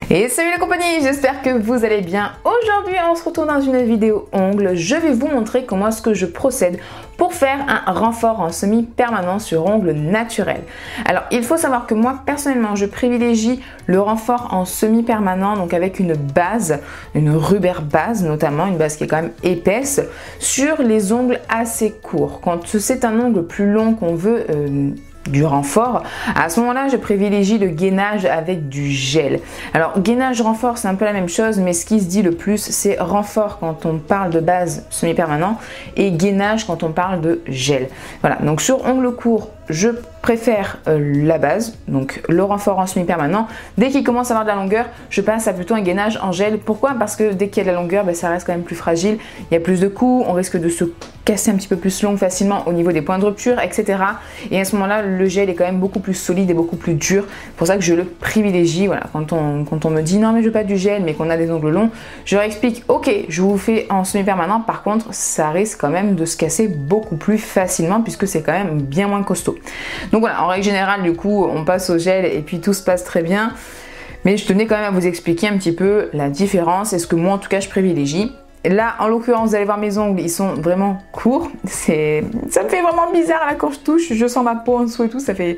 Et salut la compagnie, j'espère que vous allez bien. Aujourd'hui on se retrouve dans une vidéo ongles. Je vais vous montrer comment est-ce que je procède pour faire un renfort en semi-permanent sur ongles naturels. Alors il faut savoir que moi personnellement je privilégie le renfort en semi-permanent, donc avec une base, une rubber base notamment, une base qui est quand même épaisse, sur les ongles assez courts. Quand c'est un ongle plus long qu'on veut du renfort, à ce moment-là je privilégie le gainage avec du gel. Alors gainage renfort c'est un peu la même chose, mais ce qui se dit le plus c'est renfort quand on parle de base semi-permanent et gainage quand on parle de gel. Voilà, donc sur ongles courts je préfère la base, donc le renfort en semi-permanent. Dès qu'il commence à avoir de la longueur, je passe à plutôt un gainage en gel. Pourquoi? Parce que dès qu'il y a de la longueur, ça reste quand même plus fragile, il y a plus de coups, on risque de se casser un petit peu plus long facilement au niveau des points de rupture, etc. Et à ce moment-là, le gel est quand même beaucoup plus solide et beaucoup plus dur. C'est pour ça que je le privilégie. Voilà, quand on me dit non mais je veux pas du gel, mais qu'on a des ongles longs, je leur explique ok, je vous fais en semi-permanent. Par contre, ça risque quand même de se casser beaucoup plus facilement puisque c'est quand même bien moins costaud. Donc voilà, en règle générale, du coup, on passe au gel et puis tout se passe très bien. Mais je tenais quand même à vous expliquer un petit peu la différence et ce que moi, en tout cas, je privilégie. Là, en l'occurrence, vous allez voir mes ongles, ils sont vraiment courts. Ça me fait vraiment bizarre là quand je touche, je sens ma peau en dessous et tout, ça fait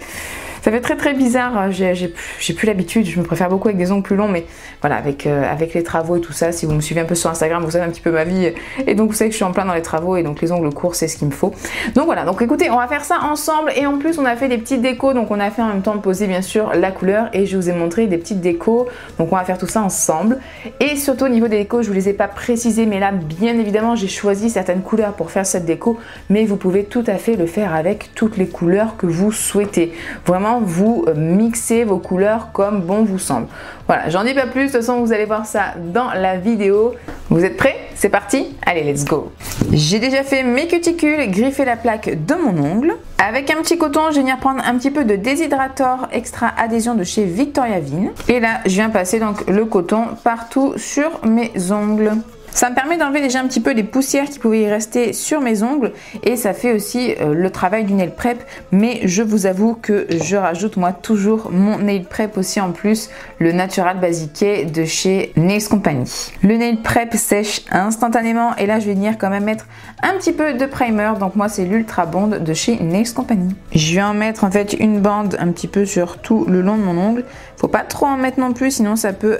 très bizarre. J'ai plus l'habitude, je me préfère beaucoup avec des ongles plus longs, mais voilà, avec les travaux et tout ça, si vous me suivez un peu sur Instagram, vous savez un petit peu ma vie, et donc vous savez que je suis en plein dans les travaux, et donc les ongles courts, c'est ce qu'il me faut. Donc voilà, donc écoutez, on va faire ça ensemble, et en plus on a fait des petites décos, donc on a fait en même temps poser bien sûr la couleur, et je vous ai montré des petites décos, donc on va faire tout ça ensemble. Et surtout au niveau des décos, je vous les ai pas précisées, mais là bien évidemment j'ai choisi certaines couleurs pour faire cette déco, mais vous pouvez tout à fait le faire avec toutes les couleurs que vous souhaitez. Vraiment, vous mixez vos couleurs comme bon vous semble. Voilà, j'en dis pas plus, de toute façon vous allez voir ça dans la vidéo. Vous êtes prêts? C'est parti? Allez, let's go! J'ai déjà fait mes cuticules, griffé la plaque de mon ongle. Avec un petit coton, je vais venir prendre un petit peu de déshydrator extra adhésion de chez Victoria Vin. Et là, je viens passer donc le coton partout sur mes ongles. Ça me permet d'enlever déjà un petit peu les poussières qui pouvaient y rester sur mes ongles et ça fait aussi le travail du nail prep, mais je vous avoue que je rajoute moi toujours mon nail prep aussi en plus, le Natural Basique de chez Nails Company. Le nail prep sèche instantanément et là je vais venir quand même mettre un petit peu de primer, donc moi c'est l'Ultra Bond de chez Nails Company. Je vais en mettre en fait une bande un petit peu sur tout le long de mon ongle, faut pas trop en mettre non plus sinon ça peut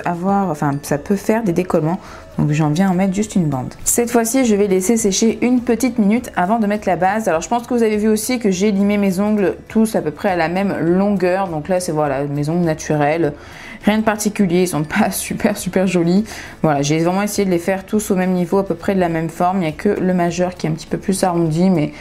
faire des décollements. Donc j'en viens en mettre juste une bande. Cette fois-ci, je vais laisser sécher une petite minute avant de mettre la base. Alors je pense que vous avez vu aussi que j'ai limé mes ongles tous à peu près à la même longueur. Donc là, c'est voilà, mes ongles naturels. Rien de particulier, ils sont pas super jolis. Voilà, j'ai vraiment essayé de les faire tous au même niveau, à peu près de la même forme. Il n'y a que le majeur qui est un petit peu plus arrondi, mais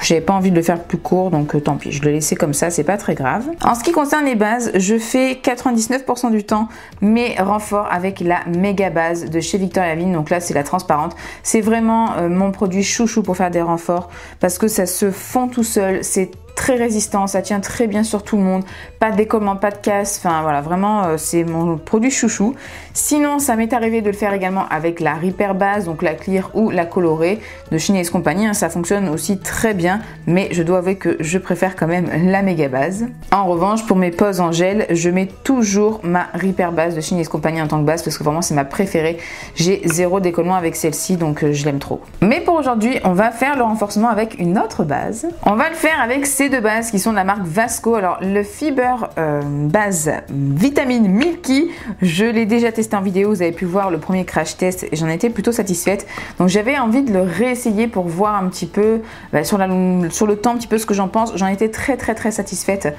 j'avais pas envie de le faire plus court, donc tant pis, je le laissais comme ça, c'est pas très grave. En ce qui concerne les bases, je fais 99% du temps mes renforts avec la méga base de chez Victoria Vin. Donc là, c'est la transparente. C'est vraiment mon produit chouchou pour faire des renforts parce que ça se fond tout seul. C'est très résistant, ça tient très bien sur tout le monde, pas de décollement, pas de casse, enfin voilà, vraiment c'est mon produit chouchou. Sinon ça m'est arrivé de le faire également avec la Repair base, donc la clear ou la colorée de chez Nails Company, ça fonctionne aussi très bien, mais je dois avouer que je préfère quand même la méga base. En revanche, pour mes poses en gel, je mets toujours ma Repair base de chez Nails Company en tant que base parce que vraiment c'est ma préférée, j'ai zéro décollement avec celle-ci, donc je l'aime trop. Mais pour aujourd'hui, on va faire le renforcement avec une autre base. On va le faire avec ces deux bases qui sont de la marque Vasco. Alors le Fiber base vitamine Milky, je l'ai déjà testé en vidéo, vous avez pu voir le premier crash test et j'en étais plutôt satisfaite, donc j'avais envie de le réessayer pour voir un petit peu sur le temps un petit peu ce que j'en pense. J'en étais très satisfaite,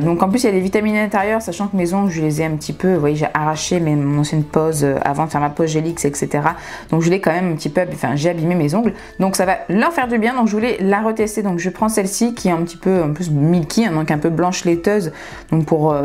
donc en plus il y a des vitamines à l'intérieur, sachant que mes ongles je les ai un petit peu, vous voyez, j'ai arraché mon ancienne pose avant de faire ma pose Gelix, etc. donc je l'ai quand même un petit peu, enfin j'ai abîmé mes ongles, donc ça va leur faire du bien, donc je voulais la retester. Donc je prends celle-ci qui est un petit peu en plus milky, hein, donc un peu blanche laiteuse, donc pour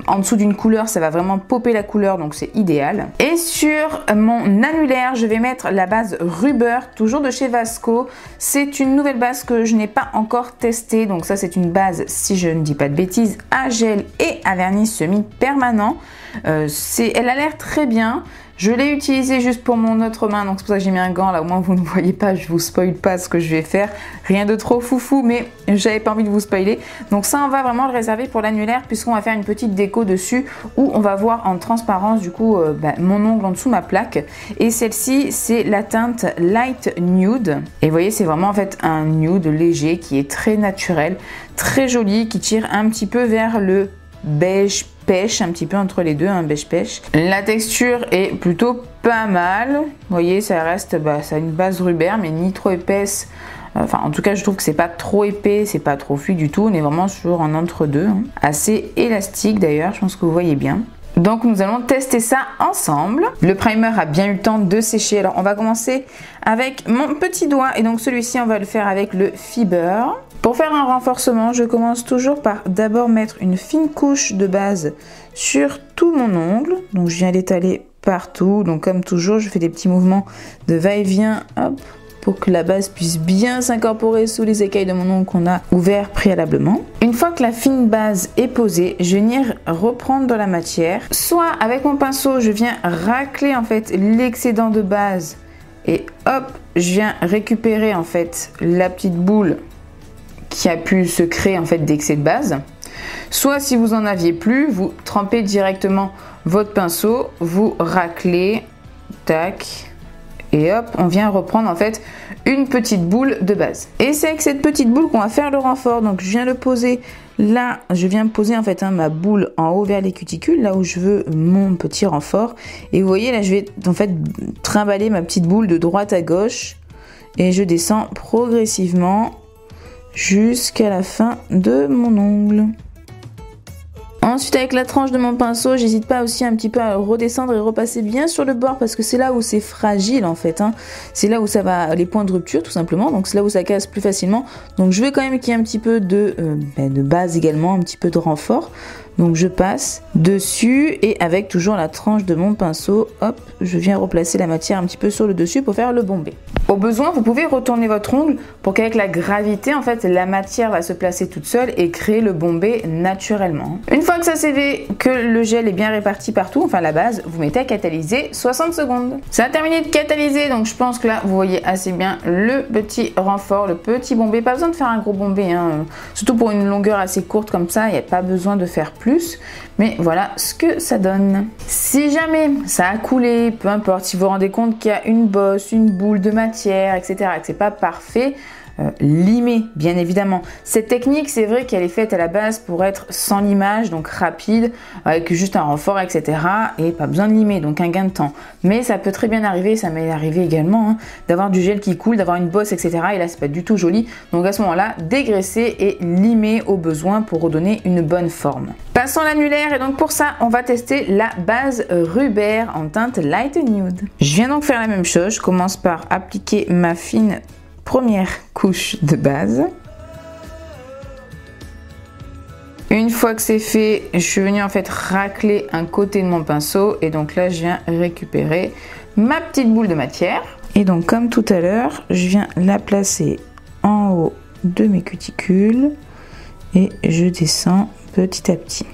en dessous d'une couleur ça va vraiment popper la couleur, donc c'est idéal. Et sur mon annulaire je vais mettre la base Rubber, toujours de chez Vasco. C'est une nouvelle base que je n'ai pas encore testée, donc ça c'est une base, si je ne dis pas de bêtises, à gel et à vernis semi permanent. Elle a l'air très bien. Je l'ai utilisée juste pour mon autre main, donc c'est pour ça que j'ai mis un gant là, au moins vous ne voyez pas, je vous spoil pas ce que je vais faire, rien de trop foufou, mais j'avais pas envie de vous spoiler. Donc ça, on va vraiment le réserver pour l'annulaire, puisqu'on va faire une petite déco dessus, où on va voir en transparence du coup mon ongle en dessous, ma plaque. Et celle-ci, c'est la teinte Light Nude, et vous voyez, c'est vraiment en fait un nude léger qui est très naturel, très joli, qui tire un petit peu vers le beige pêche, un petit peu entre les deux, un beige pêche. La texture est plutôt pas mal. Vous voyez, ça reste, ça a une base Rubber, mais ni trop épaisse. Enfin, en tout cas, je trouve que c'est pas trop épais, c'est pas trop fluide du tout. On est vraiment sur un entre-deux, hein. Assez élastique d'ailleurs, je pense que vous voyez bien. Donc nous allons tester ça ensemble. Le primer a bien eu le temps de sécher. Alors on va commencer avec mon petit doigt, et donc celui-ci on va le faire avec le Fiber. Pour faire un renforcement, je commence toujours par d'abord mettre une fine couche de base sur tout mon ongle. Donc je viens l'étaler partout. Donc comme toujours, je fais des petits mouvements de va-et-vient, hop, pour que la base puisse bien s'incorporer sous les écailles de mon ongle qu'on a ouvert préalablement. Une fois que la fine base est posée, je viens reprendre dans la matière. Soit avec mon pinceau, je viens racler en fait l'excédent de base et hop, je viens récupérer en fait la petite boule qui a pu se créer en fait d'excès de base. Soit si vous en aviez plus, vous trempez directement votre pinceau, vous raclez, tac, et hop, on vient reprendre en fait une petite boule de base. Et c'est avec cette petite boule qu'on va faire le renfort. Donc je viens le poser là, je viens poser en fait ma boule en haut vers les cuticules, là où je veux mon petit renfort. Et vous voyez là, je vais en fait trimballer ma petite boule de droite à gauche et je descends progressivement jusqu'à la fin de mon ongle. Ensuite, avec la tranche de mon pinceau, j'hésite pas aussi un petit peu à redescendre et repasser bien sur le bord, parce que c'est là où c'est fragile en fait, hein. C'est là où ça va, les points de rupture tout simplement, donc c'est là où ça casse plus facilement. Donc je veux quand même qu'il y ait un petit peu de base également, un petit peu de renfort. Donc je passe dessus et avec toujours la tranche de mon pinceau, hop, je viens replacer la matière un petit peu sur le dessus pour faire le bombé. Au besoin, vous pouvez retourner votre ongle pour qu'avec la gravité, en fait, la matière va se placer toute seule et créer le bombé naturellement. Une fois que ça c'est fait, que le gel est bien réparti partout, enfin la base, vous mettez à catalyser 60 secondes. Ça a terminé de catalyser, donc je pense que là, vous voyez assez bien le petit renfort, le petit bombé. Pas besoin de faire un gros bombé, hein. Surtout pour une longueur assez courte comme ça, il n'y a pas besoin de faire plus. Mais voilà ce que ça donne. Si jamais ça a coulé, peu importe, si vous vous rendez compte qu'il y a une bosse, une boule de matière, etc., et que c'est pas parfait, limer, bien évidemment. Cette technique, c'est vrai qu'elle est faite à la base pour être sans limage, donc rapide, avec juste un renfort, etc. et pas besoin de limer, donc un gain de temps. Mais ça peut très bien arriver, ça m'est arrivé également, hein, d'avoir du gel qui coule, d'avoir une bosse, etc. et là, c'est pas du tout joli. Donc à ce moment-là, dégraisser et limer au besoin pour redonner une bonne forme. Passons à l'annulaire, et donc pour ça, on va tester la base Rubber en teinte Light Nude. Je viens donc faire la même chose, je commence par appliquer ma fine première couche de base. Une fois que c'est fait, je suis venue en fait racler un côté de mon pinceau et donc là je viens récupérer ma petite boule de matière. Et donc comme tout à l'heure, je viens la placer en haut de mes cuticules et je descends petit à petit.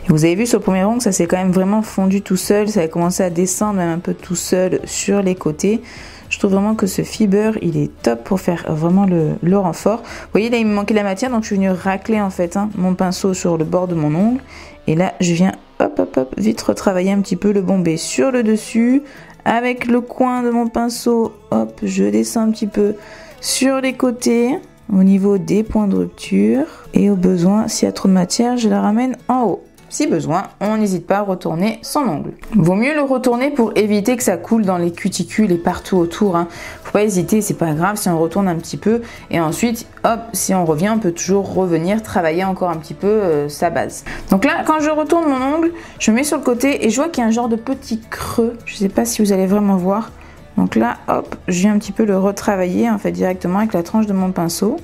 Et vous avez vu sur le premier ongle, ça s'est quand même vraiment fondu tout seul, ça a commencé à descendre même un peu tout seul sur les côtés. Je trouve vraiment que ce Fiber, il est top pour faire vraiment le renfort. Vous voyez, là, il me manquait de la matière, donc je suis venue racler en fait mon pinceau sur le bord de mon ongle. Et là, je viens hop, hop, hop, vite retravailler un petit peu le bombé sur le dessus. Avec le coin de mon pinceau, hop, je descends un petit peu sur les côtés, au niveau des points de rupture. Et au besoin, s'il y a trop de matière, je la ramène en haut. Si besoin, on n'hésite pas à retourner son ongle. Vaut mieux le retourner pour éviter que ça coule dans les cuticules et partout autour, hein. Faut pas hésiter, c'est pas grave si on retourne un petit peu. Et ensuite, hop, si on revient, on peut toujours revenir travailler encore un petit peu sa base. Donc là, quand je retourne mon ongle, je mets sur le côté et je vois qu'il y a un genre de petit creux. Je sais pas si vous allez vraiment voir. Donc là, hop, je viens un petit peu le retravailler en fait directement avec la tranche de mon pinceau.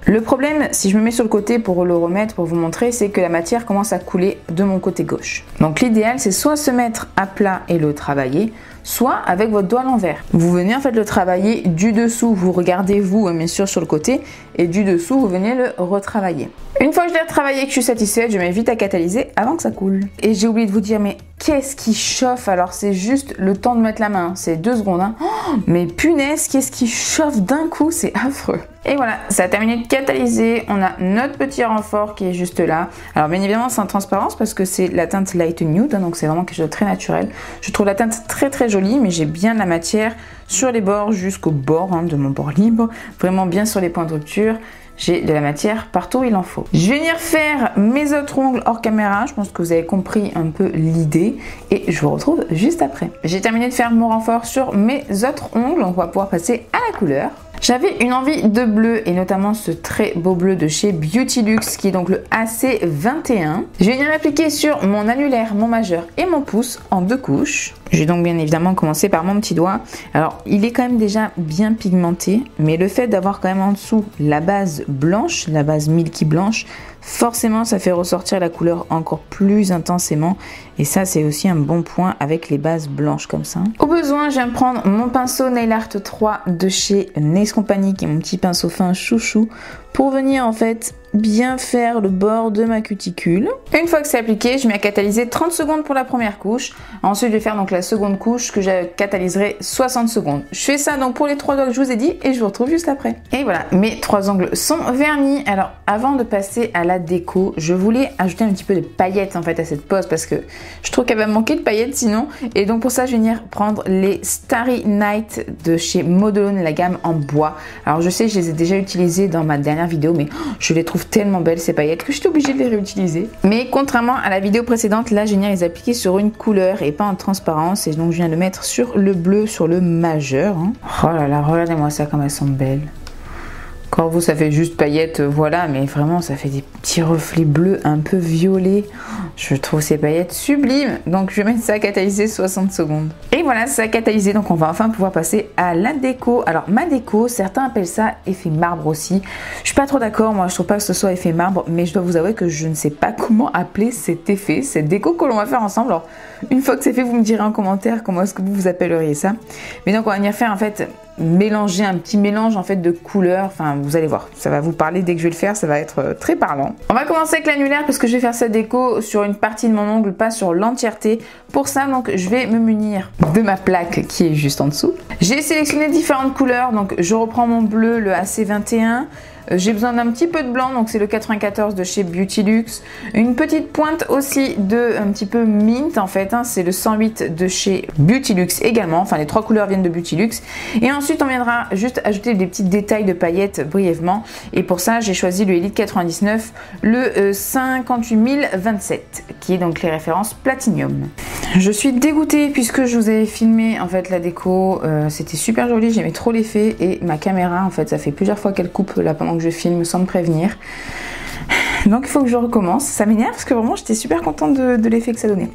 Le problème, si je me mets sur le côté pour le remettre, pour vous montrer, c'est que la matière commence à couler de mon côté gauche. Donc l'idéal, c'est soit se mettre à plat et le travailler, soit avec votre doigt à l'envers. Vous venez en fait le travailler du dessous, vous regardez vous bien sûr sur le côté, et du dessous vous venez le retravailler. Une fois que je l'ai retravaillé et que je suis satisfaite, je mets vite à catalyser avant que ça coule. Et j'ai oublié de vous dire, mais qu'est-ce qui chauffe? Alors c'est juste le temps de mettre la main, c'est 2 secondes. Hein. Oh, mais punaise, qu'est-ce qui chauffe d'un coup, c'est affreux. Et voilà, ça a terminé de catalyser. On a notre petit renfort qui est juste là. Alors bien évidemment c'est en transparence parce que c'est la teinte Light Nude, donc c'est vraiment quelque chose de très naturel. Je trouve la teinte très très jolie, mais j'ai bien de la matière sur les bords jusqu'au bord de mon bord libre, vraiment bien sur les points de rupture. J'ai de la matière partout où il en faut. Je vais venir faire mes autres ongles hors caméra. Je pense que vous avez compris un peu l'idée. Et je vous retrouve juste après. J'ai terminé de faire mon renfort sur mes autres ongles. On va pouvoir passer à la couleur. J'avais une envie de bleu et notamment ce très beau bleu de chez Beauty Luxe qui est donc le AC21. Je vais venir l'appliquer sur mon annulaire, mon majeur et mon pouce en 2 couches. J'ai donc bien évidemment commencé par mon petit doigt. Alors il est quand même déjà bien pigmenté, mais le fait d'avoir quand même en dessous la base blanche, la base milky blanche, forcément ça fait ressortir la couleur encore plus intensément. Et ça c'est aussi un bon point avec les bases blanches comme ça. Au besoin, je viens prendre mon pinceau Nail Art 3 de chez Nails Company, qui est mon petit pinceau fin chouchou, pour venir en fait bien faire le bord de ma cuticule. Une fois que c'est appliqué, je mets à catalyser 30 secondes pour la première couche. Ensuite, je vais faire donc la seconde couche que je catalyserai 60 secondes. Je fais ça donc pour les 3 doigts que je vous ai dit et je vous retrouve juste après. Et voilà, mes 3 ongles sont vernis. Alors, avant de passer à la déco, je voulais ajouter un petit peu de paillettes en fait à cette pose parce que je trouve qu'elle va manquer de paillettes sinon. Et donc pour ça, je vais venir prendre les Starry Night de chez Modelone, la gamme en bois. Alors je sais, je les ai déjà utilisées dans ma dernière vidéo, mais je les trouve tellement belles ces paillettes que je suis obligée de les réutiliser. Mais contrairement à la vidéo précédente, là je viens les appliquer sur une couleur et pas en transparence, et donc je viens le mettre sur le bleu, sur le majeur. Oh là là, regardez-moi ça comme elles sont belles. Quand vous ça fait juste paillettes, voilà, mais vraiment ça fait des petits reflets bleus un peu violets. Je trouve ces paillettes sublimes. Donc je vais mettre ça à catalyser 60 secondes. Et voilà, ça a catalysé, donc on va enfin pouvoir passer à la déco. Alors ma déco, certains appellent ça effet marbre aussi. Je suis pas trop d'accord, moi je trouve pas que ce soit effet marbre, mais je dois vous avouer que je ne sais pas comment appeler cet effet, cette déco que l'on va faire ensemble. Alors une fois que c'est fait, vous me direz en commentaire comment est-ce que vous appelleriez ça. Mais donc on va venir faire en fait mélanger un petit mélange en fait de couleurs. Enfin vous allez voir, ça va vous parler dès que je vais le faire, ça va être très parlant. On va commencer avec l'annulaire parce que je vais faire cette déco sur une partie de mon ongle, pas sur l'entièreté. Pour ça donc je vais me munir de ma plaque qui est juste en dessous. J'ai sélectionné différentes couleurs, donc je reprends mon bleu, le AC21. J'ai besoin d'un petit peu de blanc, donc c'est le 94 de chez Beauty Luxe. Une petite pointe aussi de un petit peu mint en fait, c'est le 108 de chez Beauty Luxe également. Enfin les 3 couleurs viennent de Beauty Luxe. Et ensuite on viendra juste ajouter des petits détails de paillettes brièvement. Et pour ça j'ai choisi le Elite 99, le 58027 qui est donc les références Platinum. Je suis dégoûtée puisque je vous avais filmé en fait la déco, c'était super joli, j'aimais trop l'effet et ma caméra en fait ça fait plusieurs fois qu'elle coupe là pendant que je filme sans me prévenir. Donc il faut que je recommence, ça m'énerve parce que vraiment j'étais super contente de l'effet que ça donnait.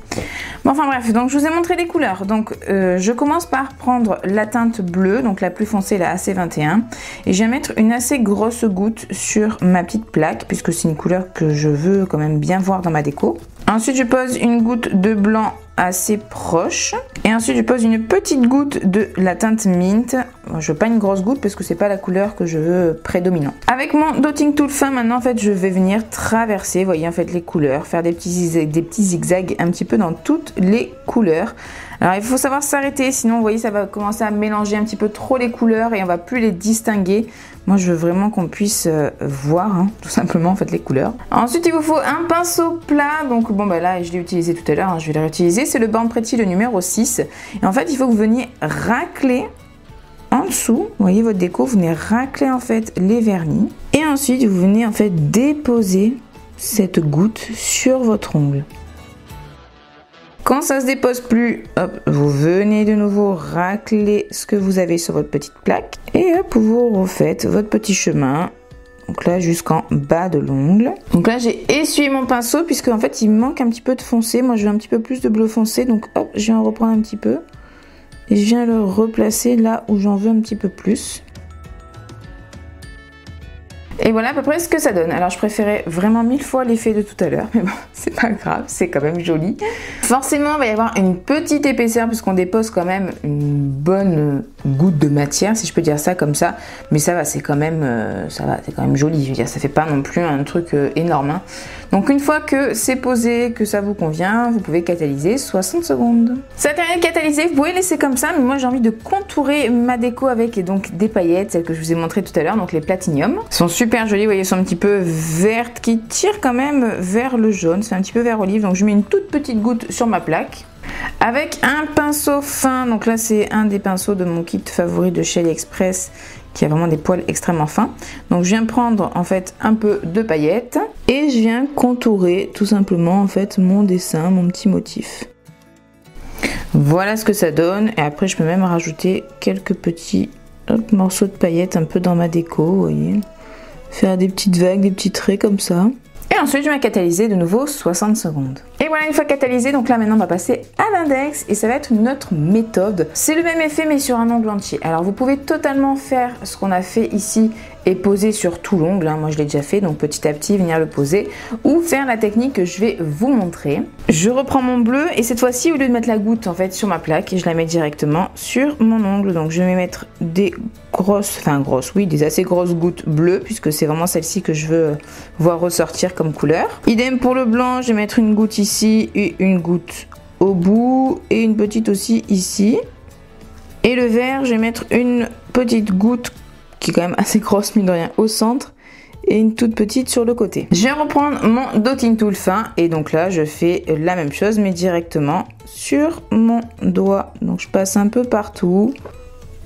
Bon enfin bref, donc je vous ai montré les couleurs. Donc je commence par prendre la teinte bleue, donc la plus foncée, la AC21, et je vais mettre une assez grosse goutte sur ma petite plaque puisque c'est une couleur que je veux quand même bien voir dans ma déco. Ensuite je pose une goutte de blanc assez proche et ensuite je pose une petite goutte de la teinte mint. Je veux pas une grosse goutte parce que c'est pas la couleur que je veux prédominante. Avec mon dotting tool fin maintenant en fait je vais venir traverser, vous voyez en fait les couleurs, faire des petits zigzags un petit peu dans toutes les couleurs. Alors il faut savoir s'arrêter, sinon vous voyez ça va commencer à mélanger un petit peu trop les couleurs et on va plus les distinguer. Moi je veux vraiment qu'on puisse voir tout simplement en fait les couleurs. Ensuite il vous faut un pinceau plat, donc bon bah là je l'ai utilisé tout à l'heure, je vais le réutiliser, c'est le Born Pretty le numéro 6. Et en fait il faut que vous veniez racler en dessous, vous voyez votre déco, vous venez racler en fait les vernis. Et ensuite vous venez en fait déposer cette goutte sur votre ongle. Quand ça se dépose plus, hop, vous venez de nouveau racler ce que vous avez sur votre petite plaque et hop, vous refaites votre petit chemin. Donc là jusqu'en bas de l'ongle. Donc là j'ai essuyé mon pinceau puisque en fait il me manque un petit peu de foncé. Moi je veux un petit peu plus de bleu foncé, donc hop, je viens en reprendre un petit peu et je viens le replacer là où j'en veux un petit peu plus. Et voilà à peu près ce que ça donne. Alors je préférais vraiment 1000 fois l'effet de tout à l'heure, mais bon, c'est pas grave, c'est quand même joli. Forcément, il va y avoir une petite épaisseur puisqu'on dépose quand même une bonne goutte de matière, si je peux dire ça comme ça. Mais ça va, c'est quand même, c'est quand même joli. Je veux dire, ça fait pas non plus un truc énorme. Hein. Donc une fois que c'est posé, que ça vous convient, vous pouvez catalyser 60 secondes. Ça a terminé de catalyser, vous pouvez laisser comme ça, mais moi j'ai envie de contourer ma déco avec donc des paillettes, celles que je vous ai montrées tout à l'heure, donc les platinium. Elles sont super jolies, vous voyez, elles sont un petit peu vertes, qui tirent quand même vers le jaune, c'est un petit peu vert olive, donc je mets une toute petite goutte sur ma plaque. Avec un pinceau fin, donc là c'est un des pinceaux de mon kit favori de chez AliExpress, qui a vraiment des poils extrêmement fins. Donc je viens prendre en fait un peu de paillettes et je viens contourer tout simplement en fait mon dessin, mon petit motif. Voilà ce que ça donne, et après je peux même rajouter quelques petits morceaux de paillettes un peu dans ma déco, vous voyez. Faire des petites vagues, des petits traits comme ça. Et ensuite je vais catalyser de nouveau 60 secondes. Et voilà, une fois catalysé, donc là maintenant on va passer à l'index et ça va être notre méthode. C'est le même effet mais sur un ongle entier. Alors vous pouvez totalement faire ce qu'on a fait ici et poser sur tout l'ongle, hein. Moi je l'ai déjà fait, donc petit à petit venir le poser, ou faire la technique que je vais vous montrer. Je reprends mon bleu et cette fois-ci au lieu de mettre la goutte en fait sur ma plaque, je la mets directement sur mon ongle. Donc je vais mettre des des assez grosses gouttes bleues puisque c'est vraiment celle-ci que je veux voir ressortir comme couleur. Idem pour le blanc, je vais mettre une goutte ici et une goutte au bout et une petite aussi ici. Et le vert, je vais mettre une petite goutte qui est quand même assez grosse mine de rien au centre et une toute petite sur le côté. Je vais reprendre mon dotting tool fin et donc là je fais la même chose mais directement sur mon doigt. Donc je passe un peu partout.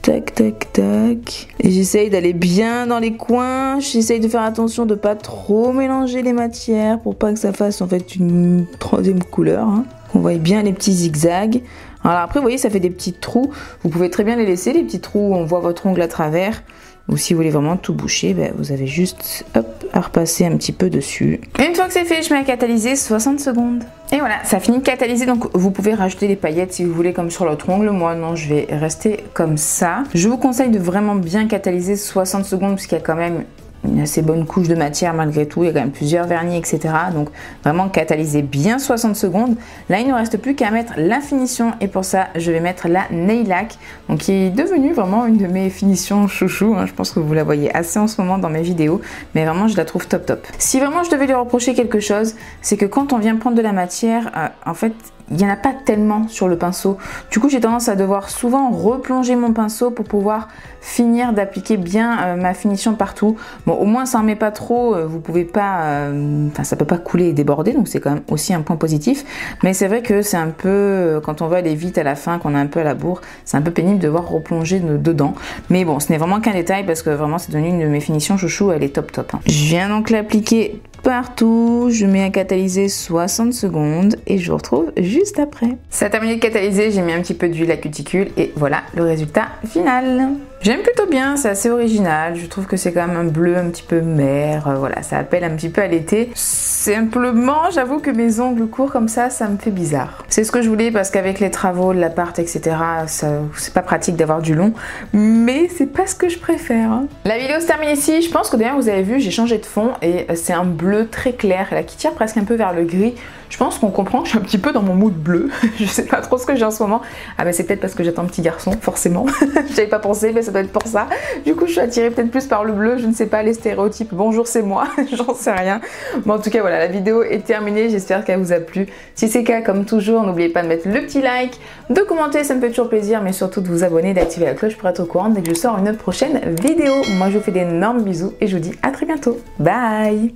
Tac tac tac. Et j'essaye d'aller bien dans les coins. J'essaye de faire attention de pas trop mélanger les matières pour pas que ça fasse en fait une troisième couleur. Hein. On voit bien les petits zigzags. Alors après vous voyez ça fait des petits trous. Vous pouvez très bien les laisser les petits trous où on voit votre ongle à travers. Ou si vous voulez vraiment tout boucher, ben vous avez juste hop, à repasser un petit peu dessus. Une fois que c'est fait, je mets à catalyser 60 secondes. Et voilà, ça finit de catalyser, donc vous pouvez rajouter des paillettes si vous voulez comme sur l'autre ongle. Moi non, je vais rester comme ça. Je vous conseille de vraiment bien catalyser 60 secondes parce qu'il y a quand même une assez bonne couche de matière malgré tout, il y a quand même plusieurs vernis etc, donc vraiment catalyser bien 60 secondes. Là il ne nous reste plus qu'à mettre la finition et pour ça je vais mettre la nail lac, donc qui est devenue vraiment une de mes finitions chouchou, hein. Je pense que vous la voyez assez en ce moment dans mes vidéos, mais vraiment je la trouve top top. Si vraiment je devais lui reprocher quelque chose, c'est que quand on vient prendre de la matière, en fait il n'y en a pas tellement sur le pinceau. Du coup, j'ai tendance à devoir souvent replonger mon pinceau pour pouvoir finir d'appliquer bien ma finition partout. Bon, au moins, ça en met pas trop. Vous pouvez pas... ça peut pas couler et déborder, donc c'est quand même aussi un point positif. Mais c'est vrai que c'est un peu... quand on veut aller vite à la fin, qu'on est un peu à la bourre, c'est un peu pénible de devoir replonger dedans. Mais bon, ce n'est vraiment qu'un détail parce que vraiment, c'est devenu une de mes finitions chouchou. Elle est top top. Hein. Je viens donc l'appliquer partout, je mets à catalyser 60 secondes et je vous retrouve juste après. Ça a terminé de catalyser, j'ai mis un petit peu d'huile à cuticule et voilà le résultat final. J'aime plutôt bien, c'est assez original, je trouve que c'est quand même un bleu un petit peu mer, voilà, ça appelle un petit peu à l'été. Simplement, j'avoue que mes ongles courts comme ça me fait bizarre. C'est ce que je voulais parce qu'avec les travaux, l'appart, etc., c'est pas pratique d'avoir du long, mais c'est pas ce que je préfère. Hein. La vidéo se termine ici, je pense que d'ailleurs vous avez vu, j'ai changé de fond et c'est un bleu très clair, là, qui tire presque un peu vers le gris. Je pense qu'on comprend que je suis un petit peu dans mon mood bleu. Je sais pas trop ce que j'ai en ce moment. Ah mais c'est peut-être parce que j'attends un petit garçon, forcément. J'avais pas pensé, mais ça doit être pour ça. Du coup, je suis attirée peut-être plus par le bleu. Je ne sais pas, les stéréotypes. Bonjour, c'est moi. J'en sais rien. Bon, en tout cas, voilà, la vidéo est terminée. J'espère qu'elle vous a plu. Si c'est le cas, comme toujours, n'oubliez pas de mettre le petit like, de commenter, ça me fait toujours plaisir, mais surtout de vous abonner, d'activer la cloche pour être au courant dès que je sors une prochaine vidéo. Moi, je vous fais d'énormes bisous et je vous dis à très bientôt. Bye!